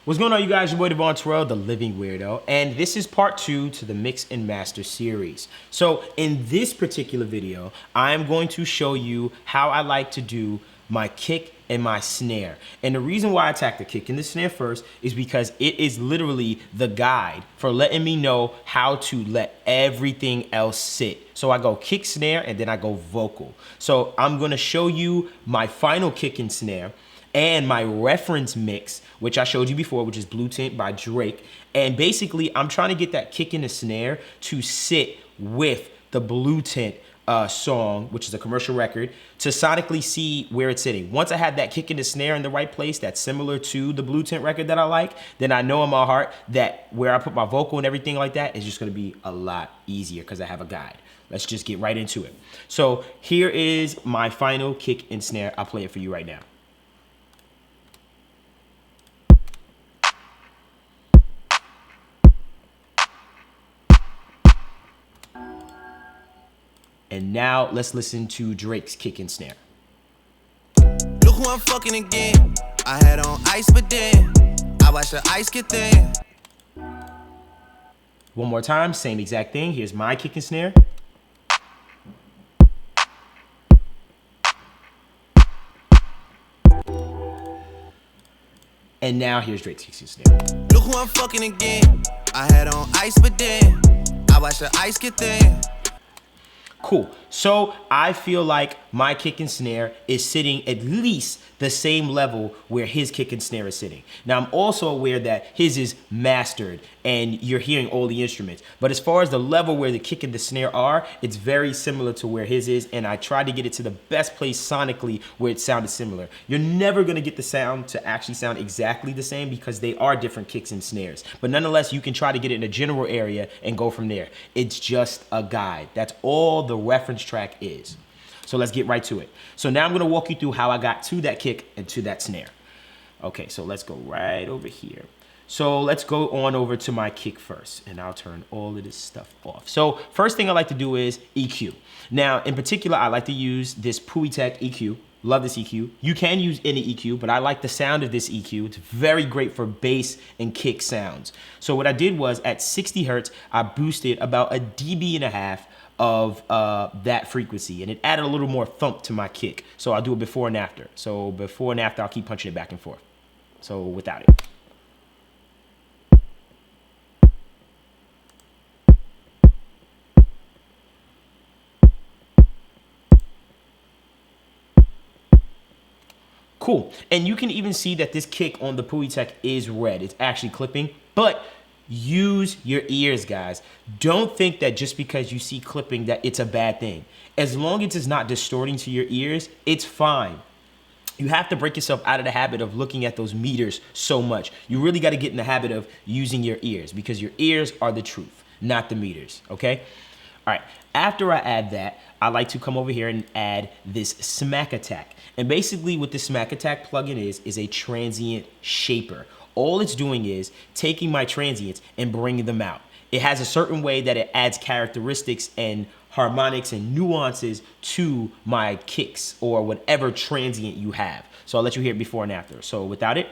What's going on, you guys? Your boy Devon Terrell, the Living Weirdo, and this is part 2 to the Mix and Master series. So in this particular video, I'm going to show you how I like to do my kick and my snare. And the reason why I attack the kick and the snare first is because it is literally the guide for letting me know how to let everything else sit. So I go kick, snare, and then I go vocal. So I'm gonna show you my final kick and snare and my reference mix, which I showed you before, which is Blue Tint by Drake. And basically, I'm trying to get that kick and the snare to sit with the Blue Tint song, which is a commercial record, to sonically see where it's sitting. Once I have that kick and the snare in the right place that's similar to the Blue Tint record that I like, then I know in my heart that where I put my vocal and everything like that is just gonna be a lot easier because I have a guide. Let's just get right into it. So here is my final kick and snare. I'll play it for you right now. And now let's listen to Drake's kick and snare. Look who I'm fucking again. I had on ice, but then I watched the ice get thin. One more time, same exact thing. Here's my kick and snare. And now here's Drake's kick and snare. Look who I'm fucking again. I had on ice, but then I watched the ice get thin. Cool. So I feel like my kick and snare is sitting at least the same level where his kick and snare is sitting. Now, I'm also aware that his is mastered and you're hearing all the instruments. But as far as the level where the kick and the snare are, it's very similar to where his is. And I tried to get it to the best place sonically where it sounded similar. You're never going to get the sound to actually sound exactly the same because they are different kicks and snares. But nonetheless, you can try to get it in a general area and go from there. It's just a guide. That's all the reference track is. So let's get right to it. So now I'm gonna walk you through how I got to that kick and to that snare. Okay, so let's go right over here. So let's go on over to my kick first, and I'll turn all of this stuff off. So first thing I like to do is EQ. Now, in particular, I like to use this Tech EQ. Love this EQ. You can use any EQ, but I like the sound of this EQ. It's very great for bass and kick sounds. So what I did was at 60 hertz, I boosted about 1.5 dB of that frequency, and it added a little more thump to my kick. So I'll do it before and after. So before and after, I'll keep punching it back and forth. So without it. Cool. And you can even see that this kick on the Tech is red. It's actually clipping, but use your ears, guys. Don't think that just because you see clipping that it's a bad thing. As long as it's not distorting to your ears, it's fine. You have to break yourself out of the habit of looking at those meters so much. You really got to get in the habit of using your ears because your ears are the truth, not the meters, okay? All right, after I add that, I like to come over here and add this Smack Attack. And basically what the Smack Attack plugin is a transient shaper. All it's doing is taking my transients and bringing them out. It has a certain way that it adds characteristics and harmonics and nuances to my kicks or whatever transient you have. So I'll let you hear it before and after. So without it.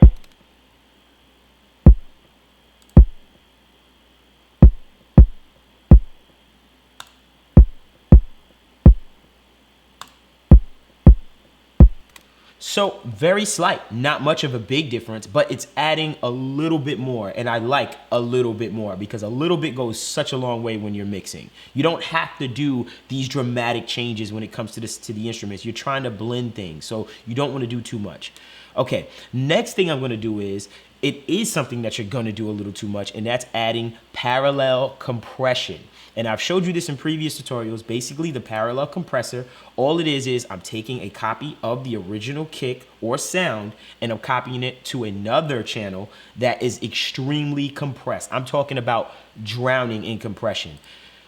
So very slight, not much of a big difference, but it's adding a little bit more, and I like a little bit more because a little bit goes such a long way when you're mixing. You don't have to do these dramatic changes when it comes to the instruments. You're trying to blend things, so you don't want to do too much. Okay, next thing I'm going to do is, it is something that you're going to do a little too much, and that's adding parallel compression. And I've showed you this in previous tutorials. Basically, the parallel compressor, all it is I'm taking a copy of the original kick or sound, and I'm copying it to another channel that is extremely compressed. I'm talking about drowning in compression.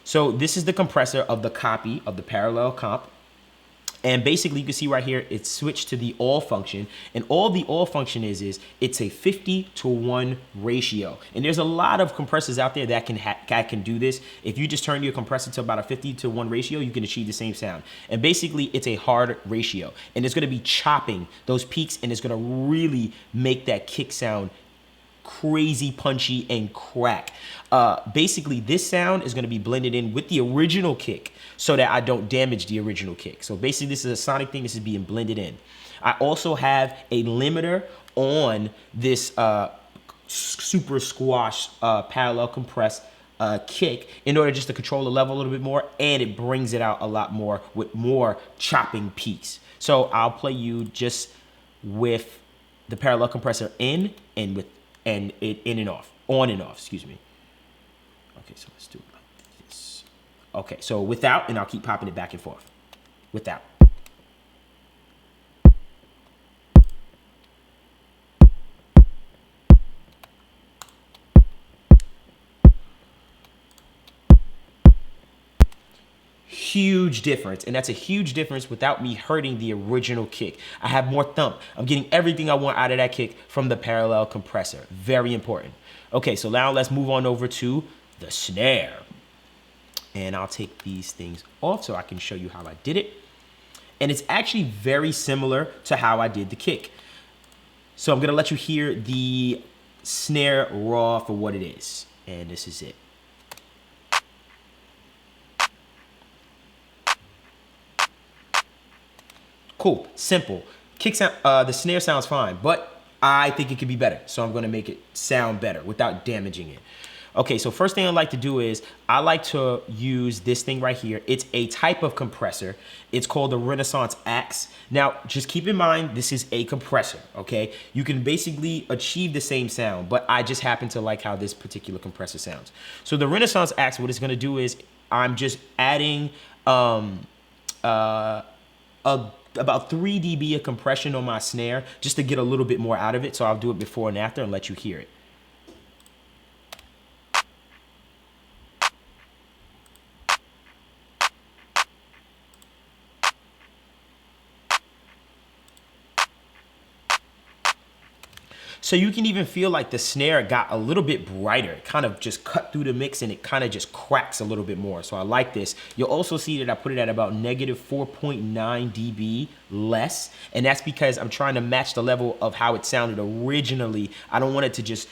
So this is the compressor of the copy of the parallel comp. And basically, you can see right here, it's switched to the all function. And all the all function is it's a 50-to-1 ratio. And there's a lot of compressors out there that can do this. If you just turn your compressor to about a 50-to-1 ratio, you can achieve the same sound. And basically, it's a hard ratio. And it's going to be chopping those peaks, and it's going to really make that kick sound crazy punchy and crack. Basically, this sound is going to be blended in with the original kick so that I don't damage the original kick. So basically, this is a sonic thing. This is being blended in. I also have a limiter on this super squash parallel compressed kick in order just to control the level a little bit more, and it brings it out a lot more with more chopping peaks. So I'll play you just with the parallel compressor in and with it in and off, on and off, excuse me. Okay, so let's do it like this. Okay, so without, and I'll keep popping it back and forth. Without. Huge difference, and that's a huge difference without me hurting the original kick. I have more thump. I'm getting everything I want out of that kick from the parallel compressor. Very important. Okay, so now let's move on over to the snare. And I'll take these things off so I can show you how I did it. And it's actually very similar to how I did the kick. So I'm gonna let you hear the snare raw for what it is. And this is it. Cool, simple. Kick sound, the snare sounds fine, but I think it could be better. So I'm gonna make it sound better without damaging it. Okay, so first thing I like to do is I like to use this thing right here. It's a type of compressor. It's called the Renaissance Axe. Now, just keep in mind, this is a compressor, okay? You can basically achieve the same sound, but I just happen to like how this particular compressor sounds. So the Renaissance Axe, what it's gonna do is I'm just adding about 3 dB of compression on my snare just to get a little bit more out of it. So I'll do it before and after and let you hear it. So you can even feel like the snare got a little bit brighter. It kind of just cut through the mix and it kind of just cracks a little bit more. So I like this. You'll also see that I put it at about negative 4.9 dB less. And that's because I'm trying to match the level of how it sounded originally. I don't want it to just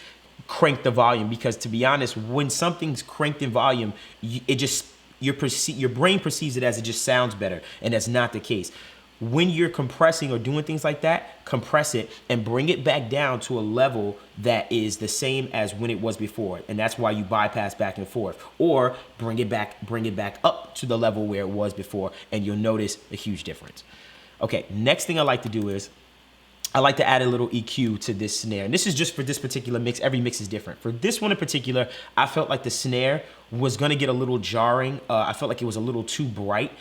crank the volume, because to be honest, when something's cranked in volume, it just, your brain perceives it as it just sounds better. And that's not the case. When you're compressing or doing things like that, compress it and bring it back down to a level that is the same as when it was before. And that's why you bypass back and forth, or bring it back up to the level where it was before, and you'll notice a huge difference. Okay, next thing I like to do is I like to add a little EQ to this snare. And this is just for this particular mix. Every mix is different. For this one in particular, I felt like the snare was gonna get a little jarring. I felt like it was a little too bright.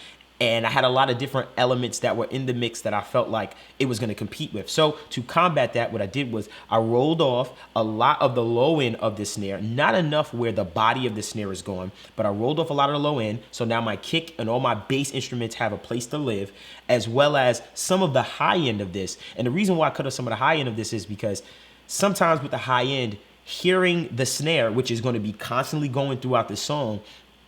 And I had a lot of different elements that were in the mix that I felt like it was gonna compete with. So to combat that, what I did was I rolled off a lot of the low end of the snare, not enough where the body of the snare is going, but I rolled off a lot of the low end. So now my kick and all my bass instruments have a place to live, as well as some of the high end of this. And the reason why I cut off some of the high end of this is because sometimes with the high end, hearing the snare, which is gonna be constantly going throughout the song,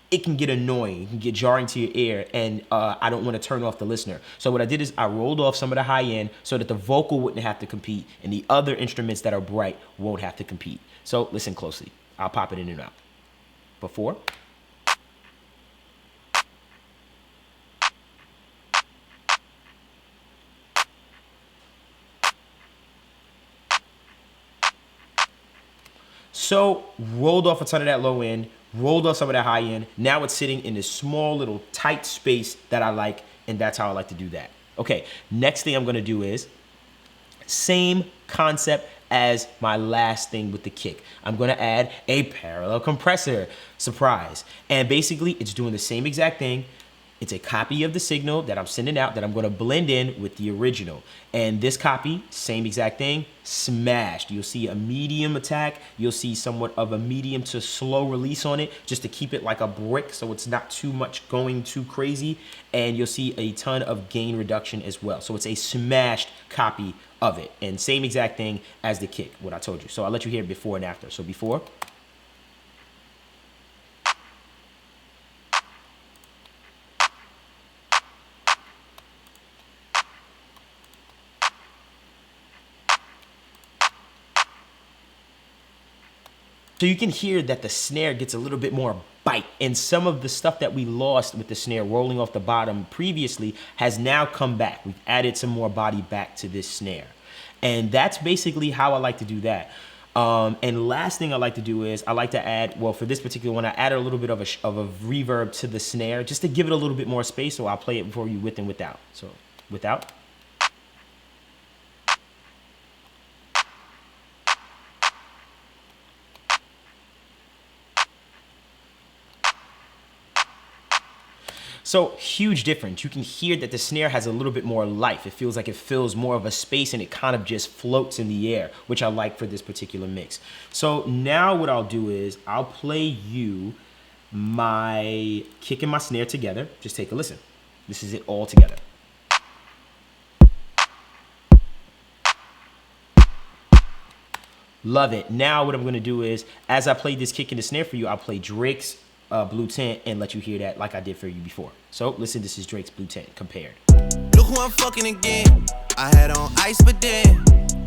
it can get annoying, it can get jarring to your ear, and I don't want to turn off the listener. So what I did is I rolled off some of the high end so that the vocal wouldn't have to compete, and the other instruments that are bright won't have to compete. So listen closely. I'll pop it in and out. Before. So rolled off a ton of that low end, rolled off some of that high end. Now it's sitting in this small little tight space that I like, and that's how I like to do that. Okay, next thing I'm gonna do is same concept as my last thing with the kick. I'm gonna add a parallel compressor, surprise. And basically it's doing the same exact thing. It's a copy of the signal that I'm sending out that I'm gonna blend in with the original. And this copy, same exact thing, smashed. You'll see a medium attack. You'll see somewhat of a medium to slow release on it, just to keep it like a brick so it's not too much going too crazy. And you'll see a ton of gain reduction as well. So it's a smashed copy of it. And same exact thing as the kick, what I told you. So I'll let you hear it before and after. So before. So you can hear that the snare gets a little bit more bite, and some of the stuff that we lost with the snare rolling off the bottom previously has now come back. We've added some more body back to this snare. And that's basically how I like to do that. And last thing I like to do is I like to add, well, for this particular one, I added a little bit of a reverb to the snare just to give it a little bit more space. So I'll play it for you with and without. So without. So huge difference. You can hear that the snare has a little bit more life. It feels like it fills more of a space and it kind of just floats in the air, which I like for this particular mix. So now what I'll do is I'll play you my kick and my snare together. Just take a listen. This is it all together. Love it. Now what I'm gonna do is, as I play this kick and the snare for you, I'll play Drake's Blue Tint and let you hear that like I did for you before. So listen, this is Drake's Blue Tint compared. Look who I'm fucking again. I had on ice, but then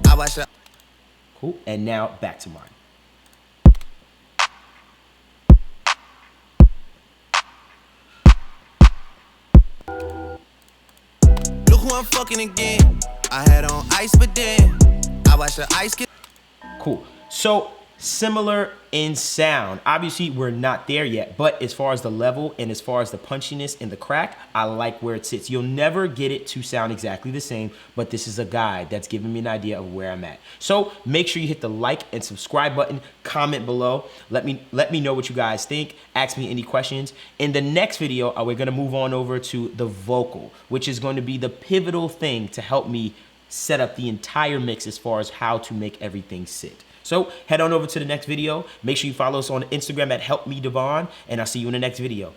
I watched her. Cool. And now back to mine. Look who I'm fucking again. I had on ice, but then I watched the ice get. Cool. So similar in sound. Obviously, we're not there yet, but as far as the level and as far as the punchiness and the crack, I like where it sits. You'll never get it to sound exactly the same, but this is a guide that's giving me an idea of where I'm at. So make sure you hit the like and subscribe button, comment below. Let me know what you guys think. Ask me any questions. In the next video, we're gonna move on over to the vocal, which is going to be the pivotal thing to help me set up the entire mix as far as how to make everything sit. So head on over to the next video. Make sure you follow us on Instagram at HelpMeDevon, and I'll see you in the next video.